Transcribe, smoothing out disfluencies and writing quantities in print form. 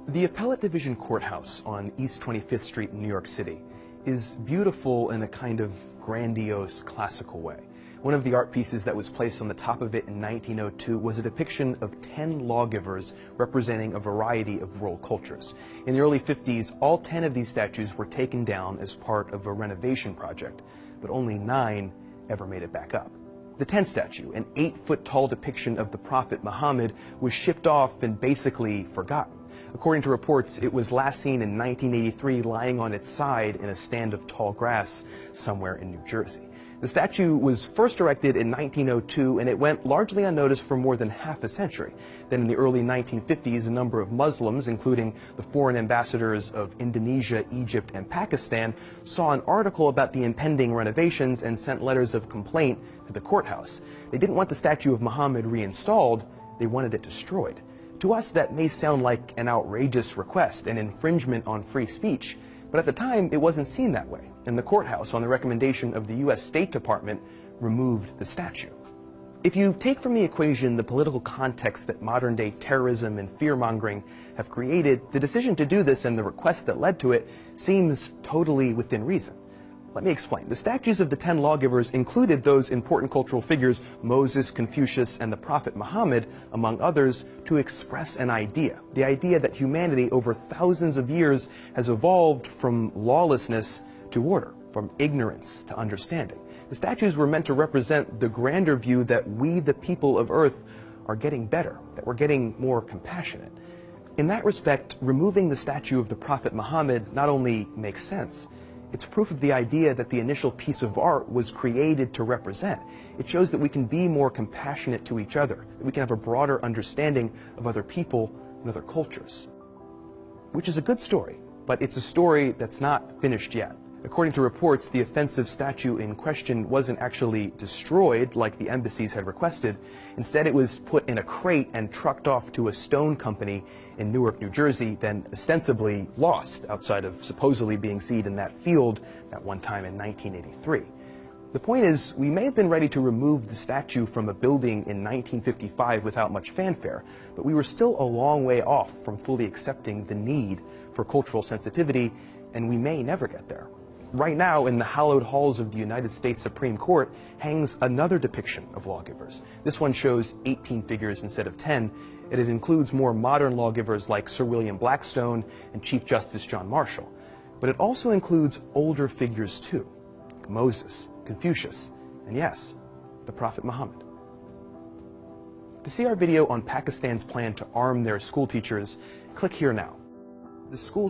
The Appellate Division Courthouse on East 25th Street in New York City is beautiful in a kind of grandiose, classical way. One of the art pieces that was placed on the top of it in 1902 was a depiction of 10 lawgivers representing a variety of world cultures. In the early 50s, all 10 of these statues were taken down as part of a renovation project, but only 9 ever made it back up. The 10th statue, an 8-foot-tall depiction of the Prophet Muhammad, was shipped off and basically forgotten. According to reports, it was last seen in 1983 lying on its side in a stand of tall grass somewhere in New Jersey. The statue was first erected in 1902, and it went largely unnoticed for more than half a century. Then in the early 1950s, a number of Muslims, including the foreign ambassadors of Indonesia, Egypt, and Pakistan, saw an article about the impending renovations and sent letters of complaint to the courthouse. They didn't want the statue of Muhammad reinstalled, they wanted it destroyed. To us, that may sound like an outrageous request, an infringement on free speech, but at the time, it wasn't seen that way, and the courthouse, on the recommendation of the U.S. State Department, removed the statue. If you take from the equation the political context that modern-day terrorism and fear-mongering have created, the decision to do this and the request that led to it seems totally within reason. Let me explain. The statues of the 10 lawgivers included those important cultural figures, Moses, Confucius, and the Prophet Muhammad, among others, to express an idea. The idea that humanity over thousands of years has evolved from lawlessness to order, from ignorance to understanding. The statues were meant to represent the grander view that we, the people of Earth, are getting better, that we're getting more compassionate. In that respect, removing the statue of the Prophet Muhammad not only makes sense, it's proof of the idea that the initial piece of art was created to represent. It shows that we can be more compassionate to each other, that we can have a broader understanding of other people and other cultures. Which is a good story, but it's a story that's not finished yet. According to reports, the offensive statue in question wasn't actually destroyed like the embassies had requested. Instead, it was put in a crate and trucked off to a stone company in Newark, New Jersey, then ostensibly lost outside of supposedly being seen in that field that one time in 1983. The point is, we may have been ready to remove the statue from a building in 1955 without much fanfare, but we were still a long way off from fully accepting the need for cultural sensitivity, and we may never get there. Right now, in the hallowed halls of the United States Supreme Court, hangs another depiction of lawgivers. This one shows 18 figures instead of 10, and it includes more modern lawgivers like Sir William Blackstone and Chief Justice John Marshall. But it also includes older figures too, like Moses, Confucius, and yes, the Prophet Muhammad. To see our video on Pakistan's plan to arm their school teachers, click here now. The school